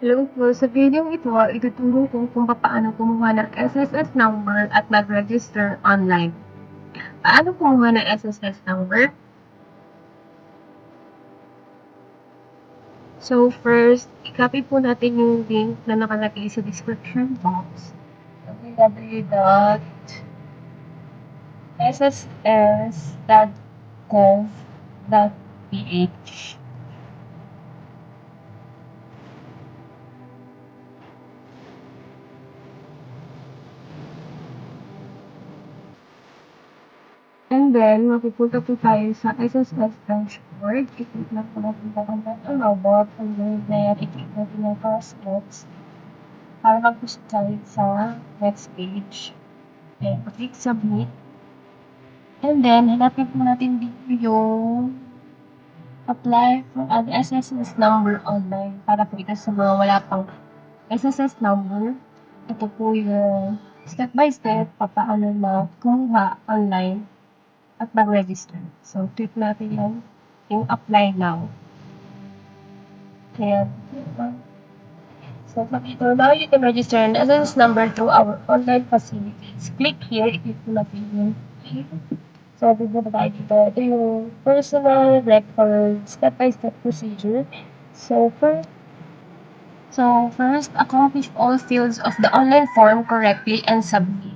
Hello po, sa video ito, ituturo ko kung paano kumuha ng SSS number at mag-register online. Paano kumuha ng SSS number? So first, i-copy po natin yung link na nakalagay sa description box. www.sss.gov.ph. And then, mapupunta po tayo sa SSS dashboard. I-click lang po natin ang robot. And then, i-click natin yung prospects para mag-push tayo sa next page. Okay, click submit. And then, hanapin po natin dito yung apply for an SSS number online para po ito sa mga wala pang SSS number. Ito po yung step by step paano na kumuha online at mag-register. So, click natin yung apply now. Ayan. So, ito now you can register an SSS number through our online facilities. Click here, i-click po natin yung so, bibigyan tayo dito. Ito yung personal record step-by-step procedure. So, first, accomplish all fields of the online form correctly and submit.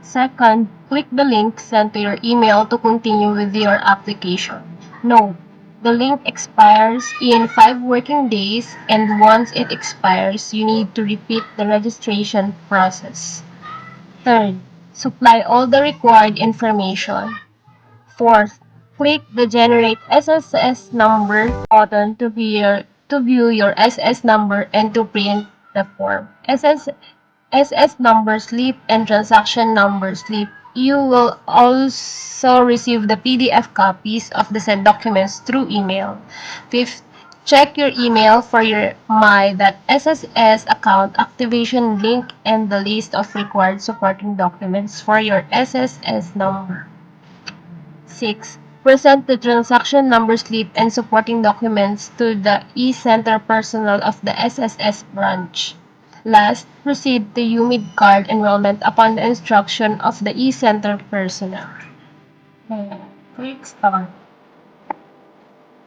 Second, click the link sent to your email to continue with your application. Note, the link expires in 5 working days, and once it expires, you need to repeat the registration process. Third, supply all the required information. Fourth, click the Generate SSS Number button to view your SS number and to print the form. SS number slip and transaction number slip. You will also receive the PDF copies of the said documents through email. Fifth, check your email for your My.SSS account activation link and the list of required supporting documents for your SSS number. 6. Present the transaction number slip and supporting documents to the e-Center personnel of the SSS branch. Last, proceed to UMID card enrollment upon the instruction of the e-Center personnel. Click start.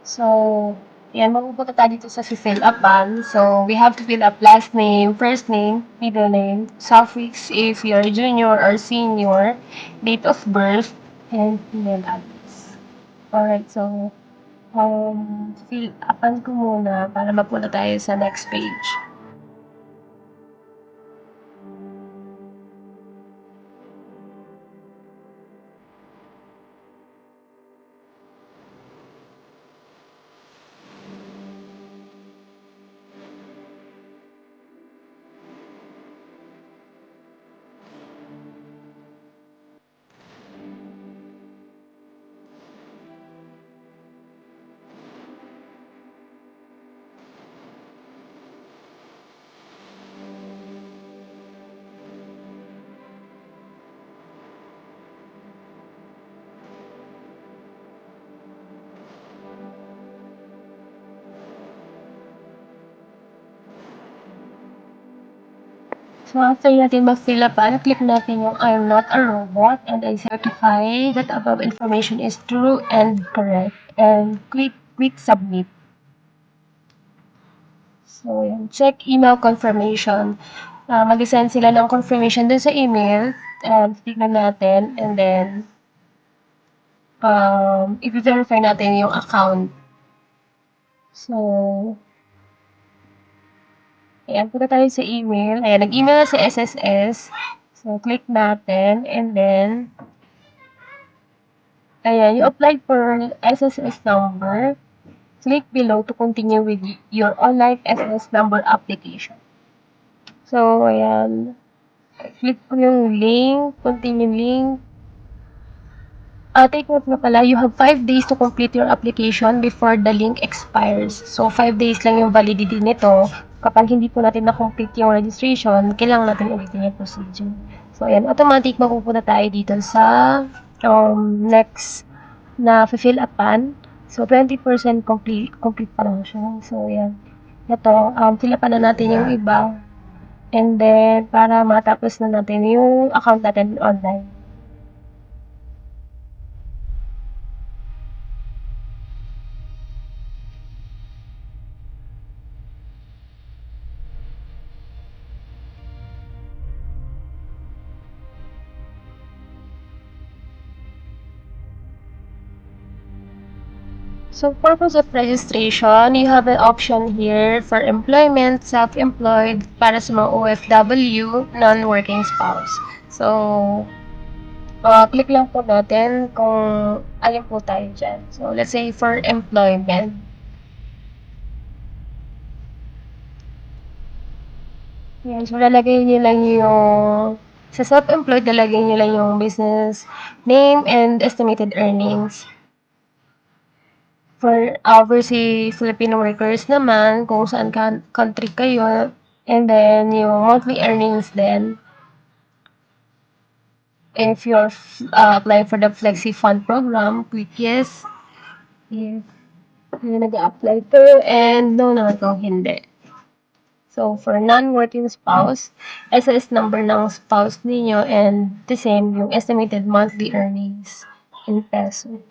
So, yan, mapupunta tayo dito sa fill upan. So, we have to fill up last name, first name, middle name, suffix if you're junior or senior, date of birth, and email address. Alright, so, fill upan ko muna para mapunta tayo sa next page. So, after natin mag-fill up, click natin yung I'm not a robot and I certify that above information is true and correct. And click submit. So, yan. Check email confirmation. Mag-send sila ng confirmation dun sa email. Tignan natin. And then, i-verify natin yung account. So, ayan, punta tayo sa email. Ayan, nag-email na sa SSS. So, click natin. And then, ayan, you applied for SSS number. Click below to continue with your online SSS number application. So, ayan. Click ko yung link, continue link. Take note nga pala, you have 5 days to complete your application before the link expires. So, 5 days lang yung validity nito. Kapag hindi po natin na-complete yung registration, kailangan natin ulitin yung procedure. So, ayan, automatic mapupunta tayo dito sa next na fill upan. So, 20% complete pa lang siya. So, ayan. Ito, fill up na natin yung iba. And then, para matapos na natin yung account natin online. So, purpose of registration, you have an option here for employment, self-employed, para sa mga OFW, non-working spouse. So, click lang po natin kung alin po tayo dyan. So, let's say for employment. Yan, so lalagay niyo lang yung, sa self-employed, lalagay niyo lang yung business name and estimated earnings. For overseas Filipino workers naman, kung saan country kayo, and then yung monthly earnings din. If you're applying for the Flexi Fund program, click yes. If nag-apply to, and no naman kung hindi. So, for non-working spouse, SSS number ng spouse ninyo, and the same yung estimated monthly earnings in peso.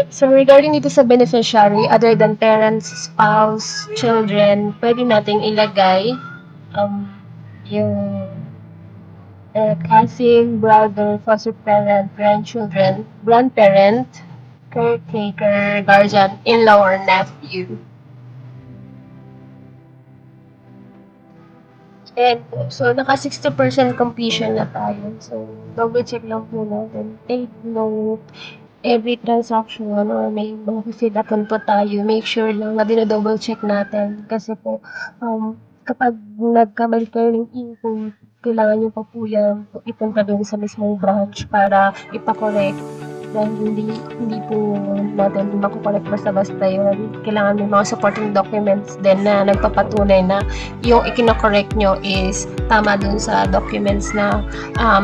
So regarding dito sa beneficiary, other than parents, spouse, children, pwede nating ilagay yung cousin, brother, foster parent, grandparent, caretaker, guardian, in-law, or nephew. And so, naka 60% completion na tayo. So, double check lang po natin. Take note every transaction or may mga fill upan po tayo, make sure lang na dino-double check natin. Kasi po, kapag nagkamali kayo ng input, kailangan nyo pa po yan ipunta doon sa mismong branch para ipakorek. Dahil hindi po natin makukorek basta-basta yun. Kailangan may mga supporting documents din na nagpapatunay na yung ikinokorek nyo is tama dun sa documents na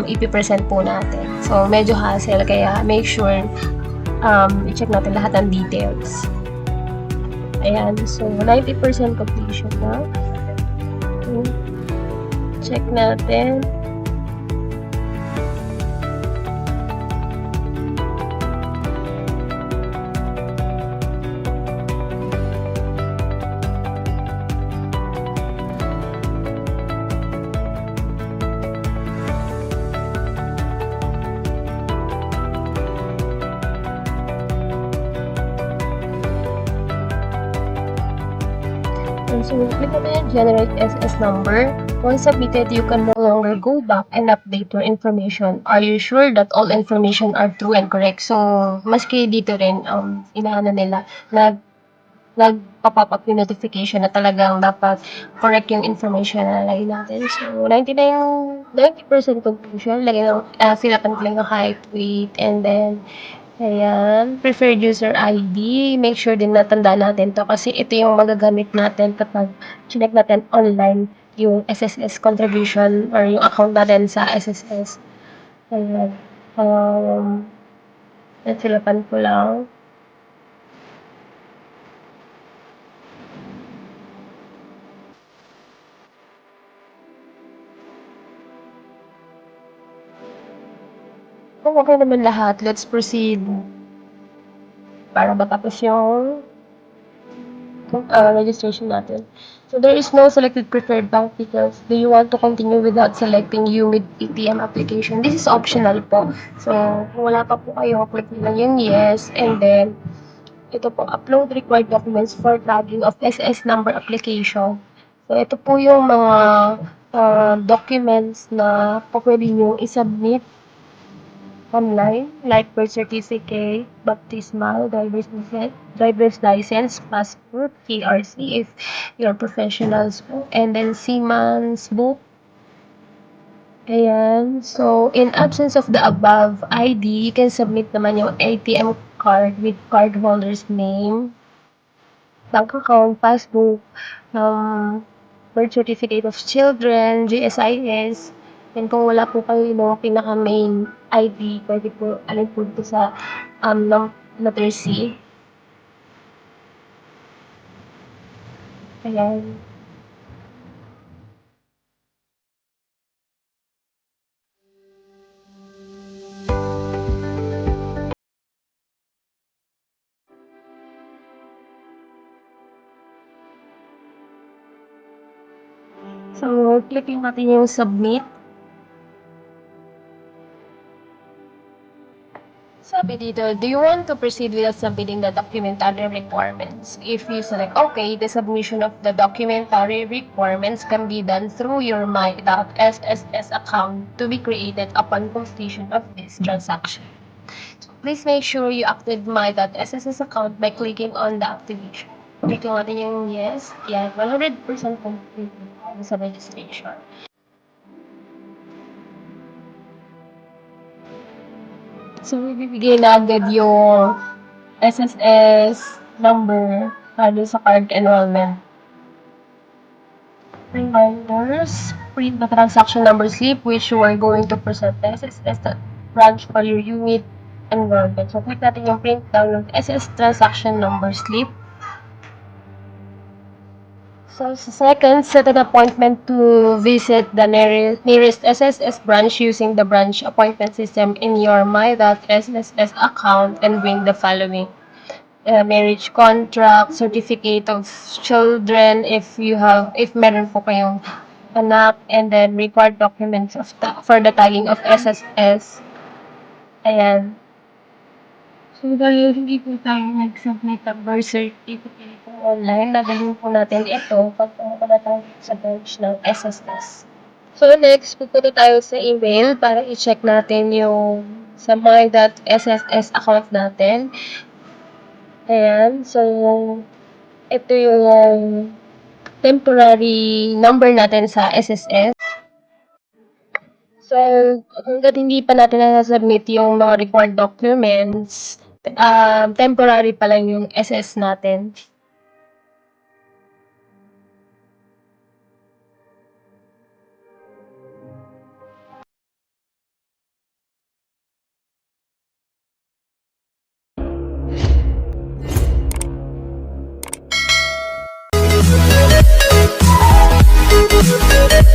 ipipresent po natin. So, medyo hassle, kaya make sure i-check natin lahat ng details. Ayan, so 90% completion na. Check natin. So, click mo na yung generate SS number. Once submitted, you can no longer go back and update your information. Are you sure that all information are true and correct? So, maski dito rin, inaano nila, nagpa-pop up yung notification na talagang dapat correct yung information na nalagay natin. So, 90% conclusion, lagay ng, fill up and claim ng height, weight, and then ayan, preferred user ID. Make sure din natandaan natin to kasi ito yung magagamit natin kapag chinek natin online yung SSS contribution or yung account natin sa SSS. Ayan. Nasilapan ko lang. Kung okay naman lahat, let's proceed para matapos yung registration natin. So, there is no selected preferred bank details. Do you want to continue without selecting UMID ATM application? This is optional po. So, kung wala pa po kayo, click nyo lang yung yes. And then, ito po, upload required documents for tagging of SS number application. So, ito po yung mga documents na po pwede nyo isubmit online, like birth certificate, baptismal, driver's license, passport, PRC if you're professionals po, and then seaman's book. Ayan. So, in absence of the above ID, you can submit naman yung ATM card with cardholder's name, bank account, passbook, birth certificate of children, GSIS, and kung wala po kayo no, pinaka-main ID, pwede po alin po ito sa letter C. Ayan. So, clicking natin yung submit. Sabi dito, do you want to proceed with submitting the documentary requirements? If you select okay, the submission of the documentary requirements can be done through your My.SSS account to be created upon completion of this transaction. So please make sure you activate My.SSS account by clicking on the activation. Clicking natin yung yes. Yan, 100% complete sa registration. So, bibigay na agad yung SSS number lalo sa card enrollment. Reminders, print the transaction number slip which you are going to present the SSS branch for your unit enrollment. So, click natin yung print download SSS transaction number slip. So, second, set an appointment to visit the nearest SSS branch using the branch appointment system in your My.SSS account and bring the following. Marriage contract, certificate of children if meron po kayong anak, and then required documents for the tagging of SSS. Ayan. So, dahil hindi po tayo nag-submit ng birth certificate online, dadalhin po natin ito pag pumunta na tayo sa branch ng SSS. So, next, pupunta tayo sa email para i-check natin yung sa my.sss account natin. Ayan. So, ito yung temporary number natin sa SSS. So, hanggat hindi pa natin na-submit yung mga required documents, temporary pa lang yung SS natin.